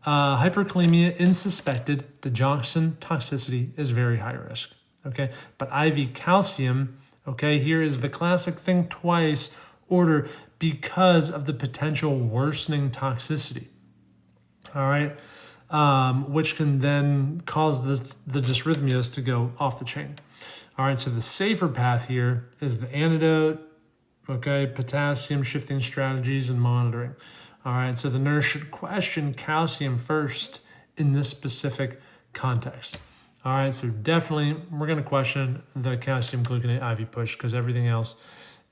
Hyperkalemia in suspected digoxin toxicity is very high risk, okay? But IV calcium, okay, here is the classic think twice order because of the potential worsening toxicity, all right? Which can then cause the dysrhythmias to go off the chain. All right, so the safer path here is the antidote, okay, potassium shifting strategies and monitoring. All right, so the nurse should question calcium first in this specific context. All right, so definitely we're going to question the calcium gluconate IV push because everything else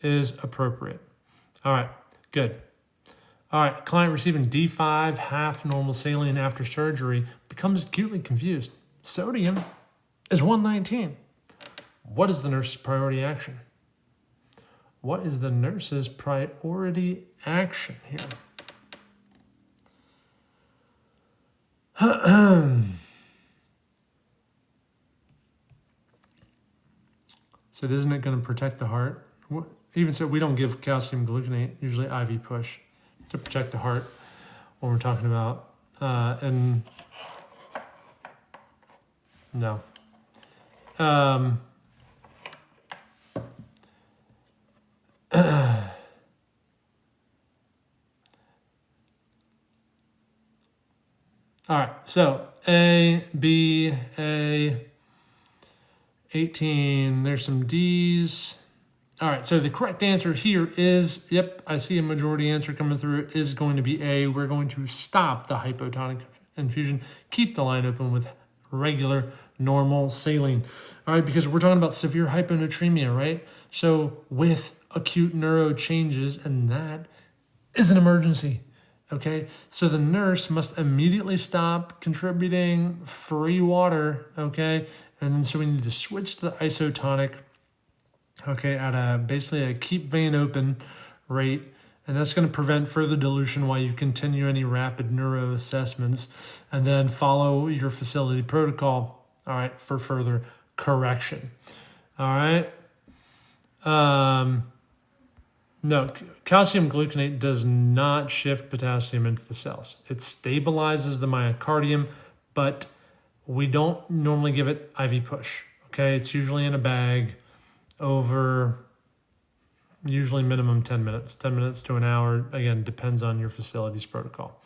is appropriate. All right, good. All right, client receiving D5, half normal saline after surgery becomes acutely confused. Sodium is 119. What is the nurse's priority action? What is the nurse's priority action here? So isn't it going to protect the heart? Even so, we don't give calcium gluconate, usually IV push, to protect the heart when we're talking about, and no. All right, so A, B, A, 18, there's some D's. All right, so the correct answer here is, yep, I see a majority answer coming through, is going to be A. We're going to stop the hypotonic infusion, keep the line open with regular, normal saline. All right, because we're talking about severe hyponatremia, right? So with acute neuro changes, and that is an emergency. Okay, so the nurse must immediately stop contributing free water, okay? And then so we need to switch to the isotonic, okay, at basically a keep vein open rate. And that's going to prevent further dilution while you continue any rapid neuro assessments, and then follow your facility protocol, all right, for further correction. All right. No, calcium gluconate does not shift potassium into the cells. It stabilizes the myocardium, but we don't normally give it IV push. Okay, it's usually in a bag over usually minimum 10 minutes. 10 minutes to an hour, again, depends on your facility's protocol.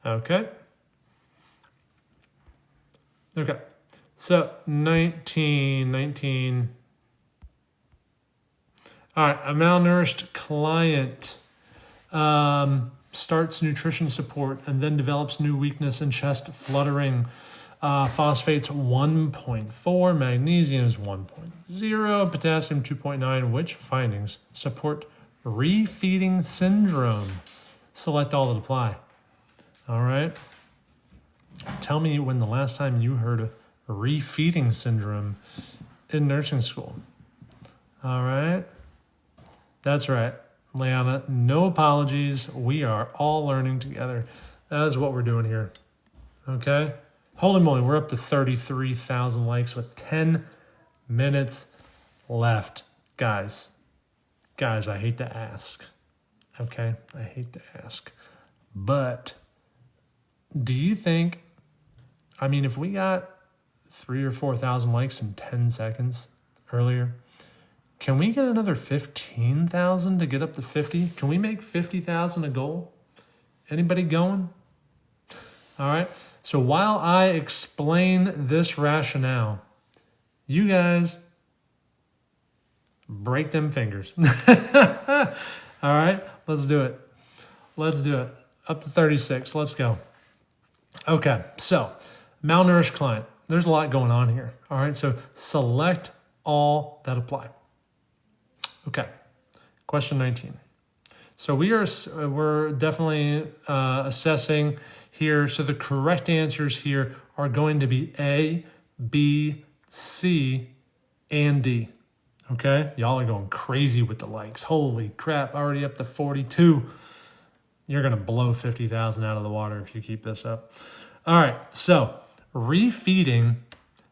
Okay. Okay, so 19. All right, a malnourished client starts nutrition support and then develops new weakness and chest fluttering. Phosphates 1.4, magnesium is 1.0, potassium 2.9. Which findings support refeeding syndrome? Select all that apply. All right. Tell me when the last time you heard of refeeding syndrome in nursing school. All right. That's right, Leanna. No apologies. We are all learning together. That is what we're doing here. Okay? Holy moly, we're up to 33,000 likes with 10 minutes left. Guys, I hate to ask. Okay? I hate to ask. But do you think, I mean, if we got 3,000 or 4,000 likes in 10 seconds earlier, can we get another 15,000 to get up to 50? Can we make 50,000 a goal? Anybody going? All right. So while I explain this rationale, you guys break them fingers. All right. Let's do it. Let's do it. Up to 36. Let's go. Okay. So malnourished client. There's a lot going on here. All right. So select all that apply. Okay, question 19. So we're definitely assessing here. So the correct answers here are going to be A, B, C, and D. Okay, y'all are going crazy with the likes. Holy crap, already up to 42. You're gonna blow 50,000 out of the water if you keep this up. All right, so refeeding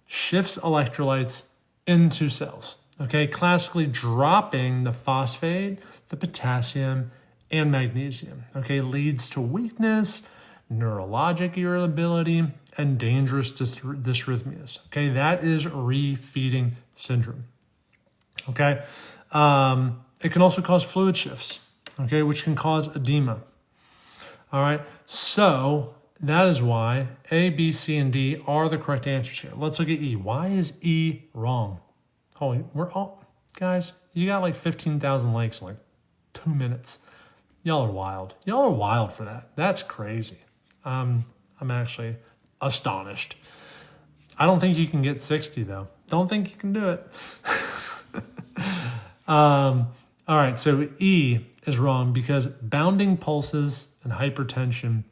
shifts electrolytes into cells. Okay, classically dropping the phosphate, the potassium, and magnesium. Okay, leads to weakness, neurologic irritability, and dangerous dysrhythmias. Okay, that is refeeding syndrome. Okay, it can also cause fluid shifts. Okay, which can cause edema. All right, so that is why A, B, C, and D are the correct answers here. Let's look at E. Why is E wrong? Holy, we're all, guys, you got like 15,000 likes in like 2 minutes. Y'all are wild. Y'all are wild for that. That's crazy. I'm actually astonished. I don't think you can get 60 though. Don't think you can do it. All right, so E is wrong because bounding pulses and hypertension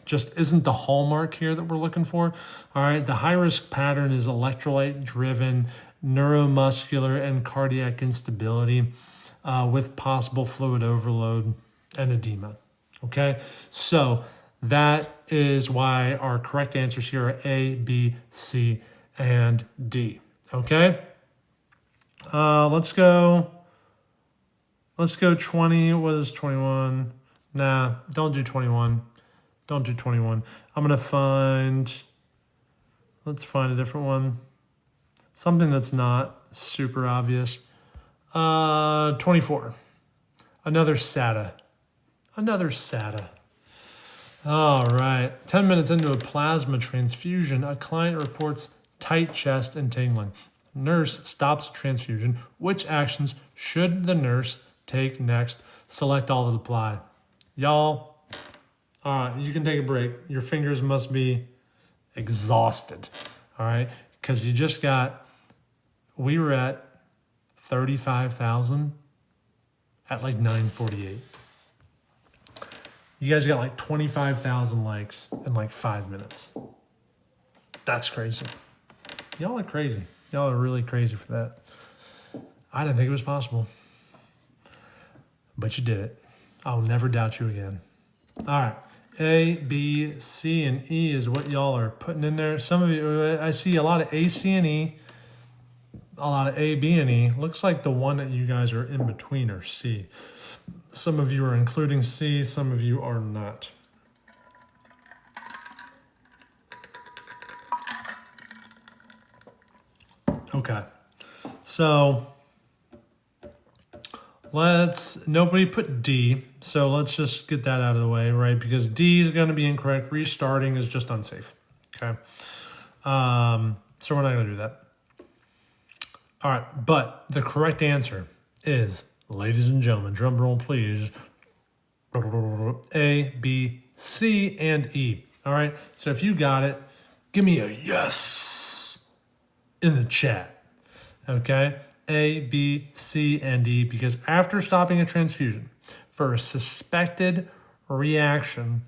just isn't the hallmark here that we're looking for. All right, the high-risk pattern is electrolyte-driven neuromuscular and cardiac instability with possible fluid overload and edema. Okay, so that is why our correct answers here are A, B, C, and D. Okay, let's go 20. What is 21? Nah, don't do 21. Don't do 21. I'm going to let's find a different one. Something that's not super obvious. 24. Another SATA. All right. 10 minutes into a plasma transfusion, a client reports tight chest and tingling. Nurse stops transfusion. Which actions should the nurse take next? Select all that apply. Y'all, all right, you can take a break. Your fingers must be exhausted, all right? Because we were at 35,000 at like 9:48. You guys got like 25,000 likes in like 5 minutes. That's crazy. Y'all are crazy. Y'all are really crazy for that. I didn't think it was possible. But you did it. I'll never doubt you again. All right. A, B, C, and E is what y'all are putting in there. Some of you, I see a lot of A, C, and E. A lot of A, B, and E. Looks like the one that you guys are in between are C. Some of you are including C. Some of you are not. Okay. So nobody put D, so let's just get that out of the way, right? Because D is going to be incorrect. Restarting is just unsafe, okay? So we're not going to do that. All right, but the correct answer is, ladies and gentlemen, drum roll please, A, B, C, and E. All right, so if you got it, give me a yes in the chat, okay? A, B, C, and D, because after stopping a transfusion for a suspected reaction,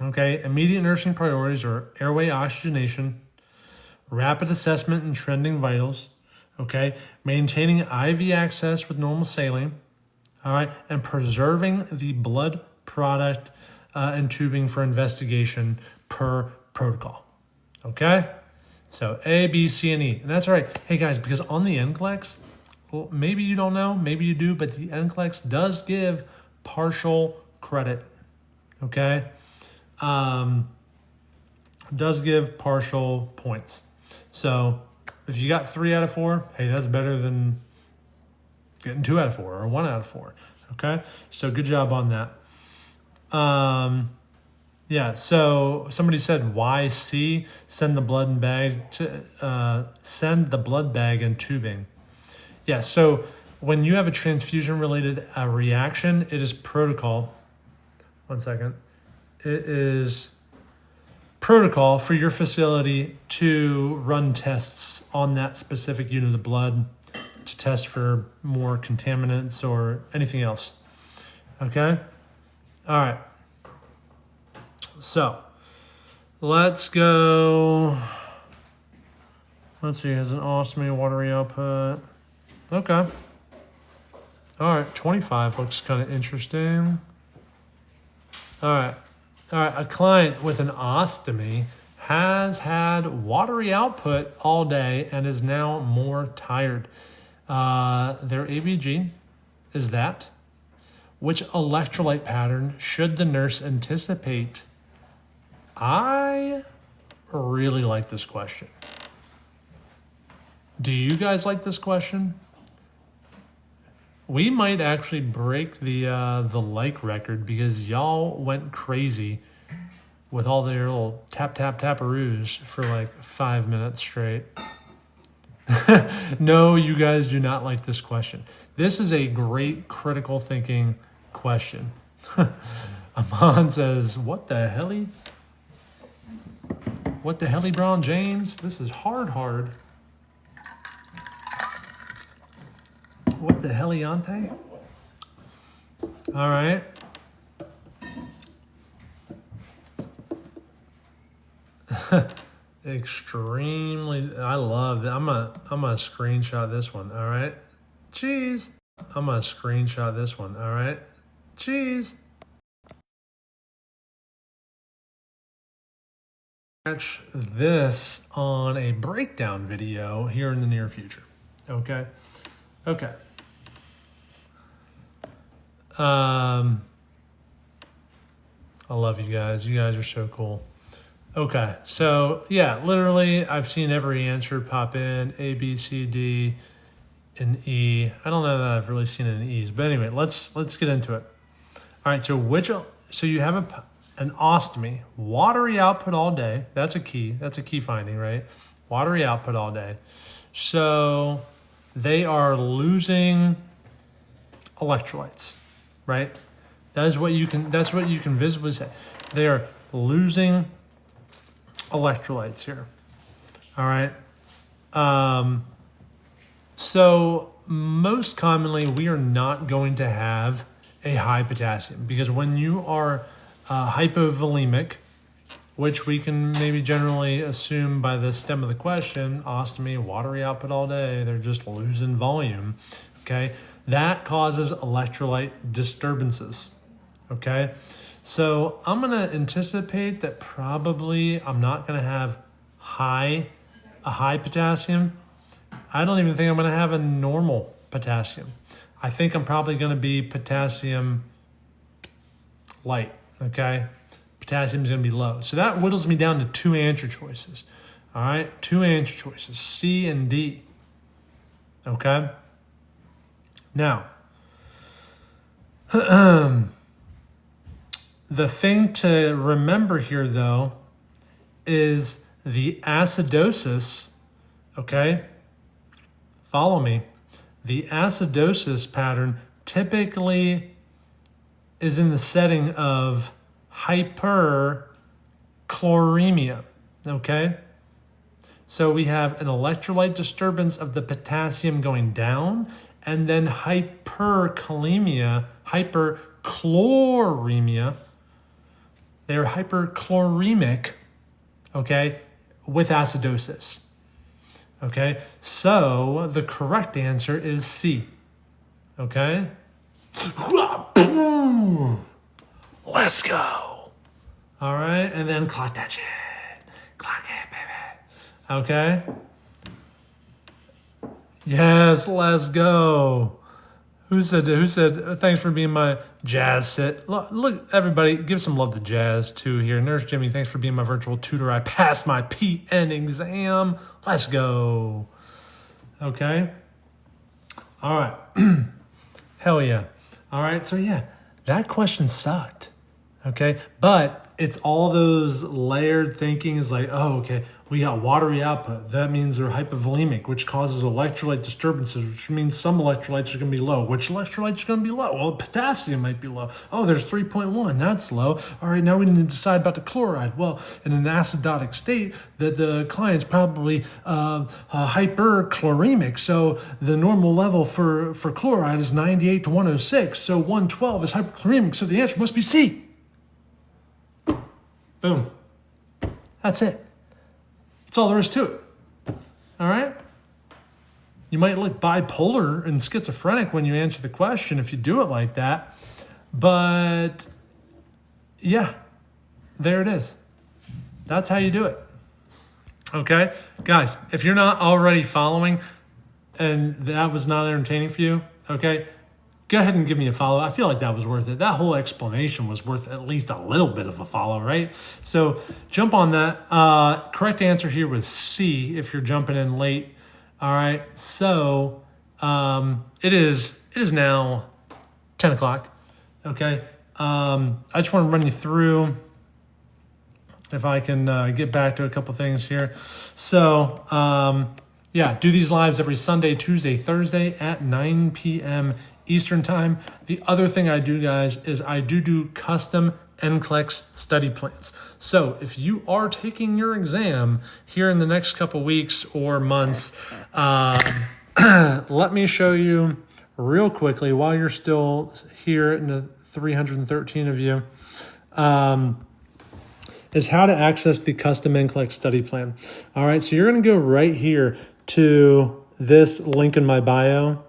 okay, immediate nursing priorities are airway oxygenation, rapid assessment and trending vitals, okay, maintaining IV access with normal saline, all right, and preserving the blood product and tubing for investigation per protocol, okay? So A, B, C, and E. And that's all right. Hey, guys, because on the NCLEX, well, maybe you don't know, maybe you do, but the NCLEX does give partial credit, okay? Does give partial points. So if you got 3 out of 4, hey, that's better than getting 2 out of 4 or 1 out of 4, okay? So good job on that. Yeah, so somebody said, why C? Send the blood bag and tubing. Yeah, so when you have a transfusion-related reaction, it is protocol. One second. It is protocol for your facility to run tests on that specific unit of blood to test for more contaminants or anything else. Okay? All right. So let's go. Let's see, has an ostomy watery output. Okay. All right, 25 looks kind of interesting. All right. A client with an ostomy has had watery output all day and is now more tired. Their ABG is that. Which electrolyte pattern should the nurse anticipate? I really like this question. Do you guys like this question? We might actually break the like record because y'all went crazy with all their little taparoos for like 5 minutes straight. No, you guys do not like this question. This is a great critical thinking question. Amon says, what the hell? What the hell, LeBron James? This is hard. What the heliante? All right. extremely, I love that. I'm gonna screenshot this one. All right. Jeez. I'm gonna screenshot this one. All right. Jeez. Catch this on a breakdown video here in the near future. Okay. Okay. I love you guys. You guys are so cool. Okay, so yeah, literally, I've seen every answer pop in: A, B, C, D, and E. I don't know that I've really seen any E's, but anyway, let's get into it. All right, so you have an ostomy, watery output all day. That's a key. That's a key finding, right? Watery output all day. So they are losing electrolytes, right? That's what you can visibly say. They are losing electrolytes here. All right. So most commonly, we are not going to have a high potassium because when you are hypovolemic, which we can maybe generally assume by the stem of the question, ostomy, watery output all day, they're just losing volume. Okay. That causes electrolyte disturbances. Okay. So I'm going to anticipate that probably I'm not going to have a high potassium. I don't even think I'm going to have a normal potassium. I think I'm probably going to be potassium light, okay? Potassium is going to be low. So that whittles me down to two answer choices, all right? Two answer choices, C and D, okay? Now, the thing to remember here, though, is the acidosis, okay? Follow me. The acidosis pattern typically is in the setting of hyperchloremia, okay? So we have an electrolyte disturbance of the potassium going down, and then hyperchloremia. They're hyperchloremic, okay, with acidosis. Okay, so the correct answer is C. Okay? Let's go. All right, and then clock that shit. Clock it, baby. Okay? Yes, let's go. Who said, thanks for being my jazz sit? Look, everybody, give some love to Jazz, too, here. Nurse Jimmy, thanks for being my virtual tutor. I passed my PN exam. Let's go. Okay. All right. Hell yeah. All right, so yeah, that question sucked. Okay, but it's all those layered thinking is like, oh, okay, we got watery output. That means they're hypovolemic, which causes electrolyte disturbances, which means some electrolytes are going to be low. Which electrolytes are going to be low? Well, potassium might be low. Oh, there's 3.1. That's low. All right, now we need to decide about the chloride. Well, in an acidotic state, the client's probably hyperchloremic. So the normal level for chloride is 98 to 106. So 112 is hyperchloremic. So the answer must be C. Boom. That's it. That's all there is to it. All right? You might look bipolar and schizophrenic when you answer the question if you do it like that. But yeah, there it is. That's how you do it. Okay? Guys, if you're not already following and that was not entertaining for you, okay, go ahead and give me a follow. I feel like that was worth it. That whole explanation was worth at least a little bit of a follow, right? So jump on that. Correct answer here was C if you're jumping in late. All right. So it is now 10 o'clock. Okay. I just want to run you through if I can get back to a couple things here. So yeah, do these lives every Sunday, Tuesday, Thursday at 9 p.m. Eastern time. The other thing I do, guys, is I do custom NCLEX study plans. So if you are taking your exam here in the next couple weeks or months, let me show you real quickly while you're still here in the 313 of you. is how to access the custom NCLEX study plan. All right, so you're going to go right here to this link in my bio,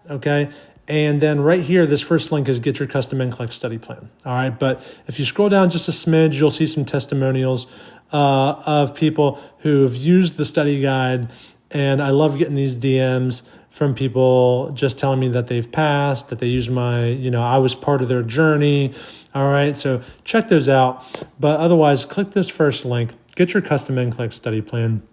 okay? And then right here, this first link is get your custom NCLEX study plan. All right, but if you scroll down just a smidge, you'll see some testimonials of people who've used the study guide. And I love getting these DMs from people just telling me that they've passed, that they use my, I was part of their journey. All right, so check those out. But otherwise, click this first link, get your custom NCLEX study plan.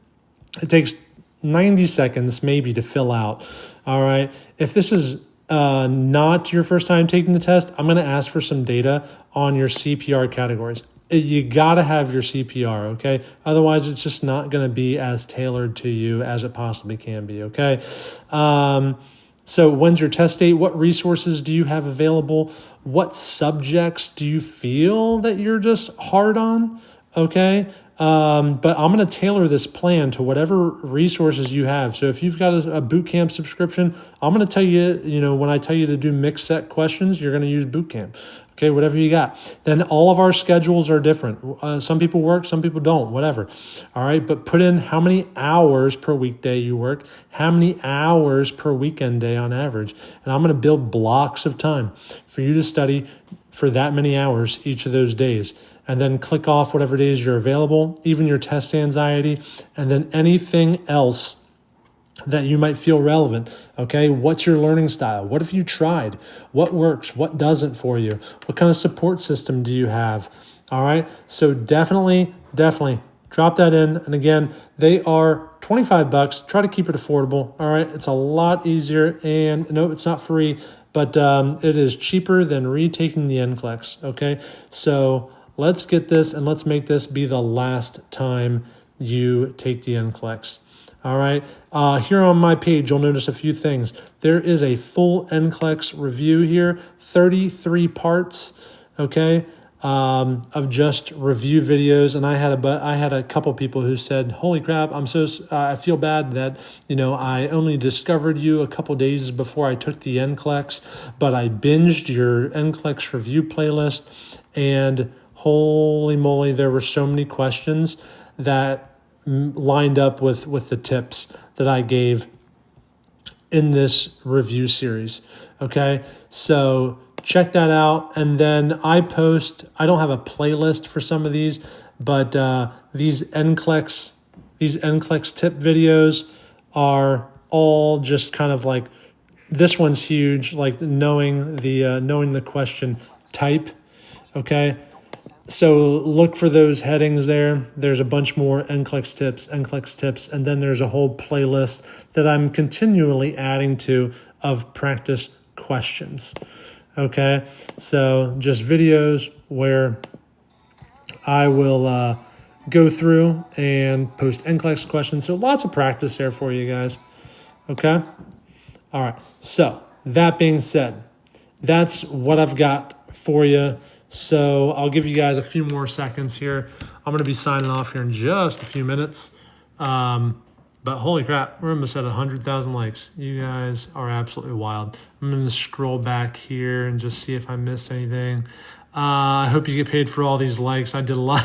It takes 90 seconds maybe to fill out. All right, if this is not your first time taking the test, I'm going to ask for some data on your CPR categories. You got to have your CPR, okay? Otherwise, it's just not going to be as tailored to you as it possibly can be, okay? So when's your test date? What resources do you have available? What subjects do you feel that you're just hard on, okay? But I'm going to tailor this plan to whatever resources you have. So if you've got a boot camp subscription, I'm going to tell you, when I tell you to do mixed set questions, you're going to use boot camp. Okay, whatever you got. Then all of our schedules are different. Some people work, some people don't, whatever. All right, but put in how many hours per weekday you work, how many hours per weekend day on average. And I'm going to build blocks of time for you to study for that many hours each of those days. And then click off whatever days you're available, even your test anxiety, and then anything else that you might feel relevant. Okay, what's your learning style? What have you tried? What works? What doesn't for you? What kind of support system do you have? All right, so definitely drop that in. And again, they are $25. Try to keep it affordable. All right, it's a lot easier, and no, it's not free, but it is cheaper than retaking the NCLEX. Okay, so let's get this and let's make this be the last time you take the NCLEX. All right. Here on my page, you'll notice a few things. There is a full NCLEX review here, 33 parts, okay, of just review videos. And I had a couple people who said, "Holy crap! I feel bad that I only discovered you a couple days before I took the NCLEX, but I binged your NCLEX review playlist, and holy moly, there were so many questions that lined up with the tips that I gave in this review series." Okay, so check that out. And then I don't have a playlist for some of these, but these NCLEX tip videos are all just kind of like, this one's huge, like knowing the question type. Okay, so look for those headings there. There's a bunch more NCLEX tips, and then there's a whole playlist that I'm continually adding to of practice questions. Okay, so just videos where I will go through and post NCLEX questions. So lots of practice there for you guys. Okay, all right. So that being said, that's what I've got for you. So I'll give you guys a few more seconds here. I'm going to be signing off here in just a few minutes. But holy crap, we're almost at 100,000 likes. You guys are absolutely wild. I'm going to scroll back here and just see if I missed anything. I hope you get paid for all these likes. I did a lot.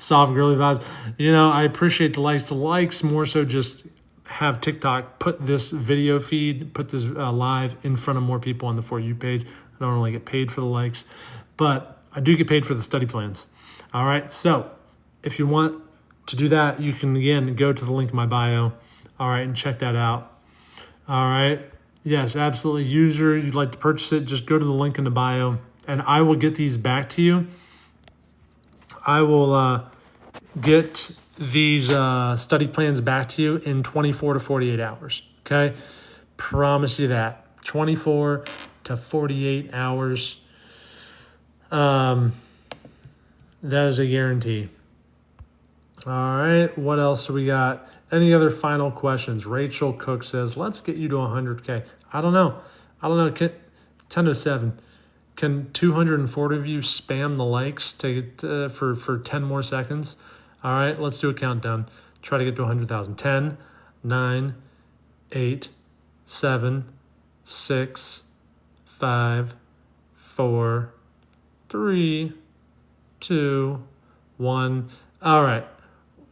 Soft girly vibes. I appreciate the likes. The likes more so just have TikTok put this video feed, put this live in front of more people on the For You page. I don't really get paid for the likes, but I do get paid for the study plans. All right, so if you want to do that, you can, again, go to the link in my bio, all right, and check that out. All right, yes, absolutely. User, you'd like to purchase it, just go to the link in the bio, and I will get these back to you. I will get these study plans back to you in 24 to 48 hours, okay? Promise you that, 24 to 48 hours. That is a guarantee. All right, what else do we got? Any other final questions? Rachel Cook says, let's get you to 100K. I don't know. 10:07. Can 240 of you spam the likes for 10 more seconds? All right, let's do a countdown. Try to get to 100,000. 10, 9, 8, 7, 6, 5, 4, 3, 2, 1. All right.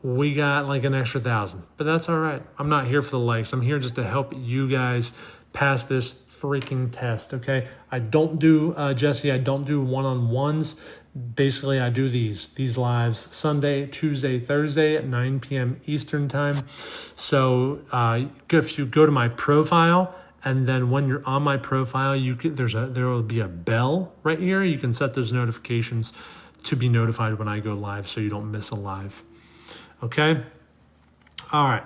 We got like an extra 1,000, but that's all right. I'm not here for the likes. I'm here just to help you guys pass this freaking test, okay? I don't do, Jesse, I don't do one-on-ones. Basically, I do these lives Sunday, Tuesday, Thursday at 9 p.m. Eastern time. So if you go to my profile, and then when you're on my profile, there will be a bell right here. You can set those notifications to be notified when I go live so you don't miss a live. Okay? All right.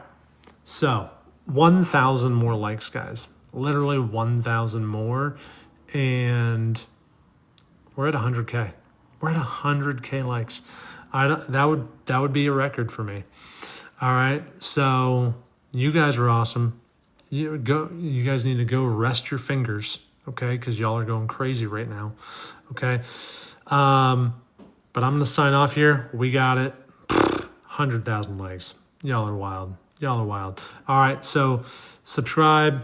So 1,000 more likes, guys. Literally 1,000 more. And we're at 100K. We're at 100K likes. That would be a record for me. All right. So you guys are awesome. You guys need to go rest your fingers, okay? Because y'all are going crazy right now, okay? But I'm going to sign off here. We got it. 100,000 likes. Y'all are wild. Y'all are wild. All right, so subscribe.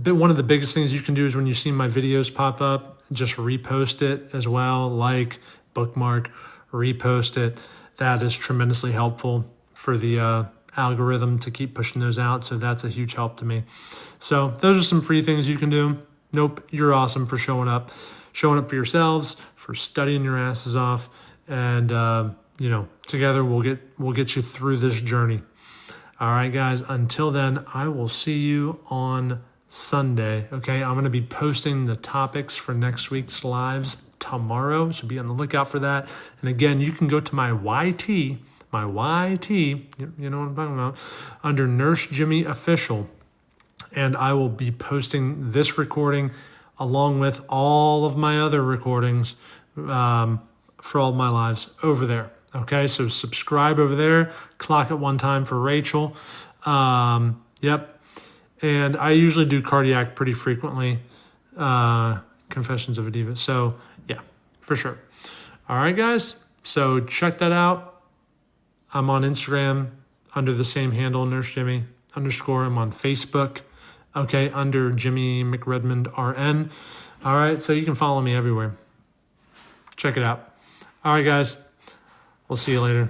One of the biggest things you can do is when you see my videos pop up, just repost it as well, like, bookmark, repost it. That is tremendously helpful for the algorithm to keep pushing those out. So that's a huge help to me. So those are some free things you can do. Nope, you're awesome for showing up for yourselves, for studying your asses off, and together we'll get you through this journey. All right, guys, until then, I will see you on Sunday. Okay, I'm going to be posting the topics for next week's lives tomorrow, so be on the lookout for that. And again, you can go to my YT, you know what I'm talking about, under Nurse Jimmy Official, and I will be posting this recording along with all of my other recordings for all my lives over there. Okay, so subscribe over there. Clock at one time for Rachel. Yep. And I usually do cardiac pretty frequently. Confessions of a Diva. So, yeah, for sure. All right, guys. So check that out. I'm on Instagram under the same handle, Nurse Jimmy _. I'm on Facebook, okay, under Jimmy McRedmond RN. All right, so you can follow me everywhere. Check it out. All right, guys. We'll see you later.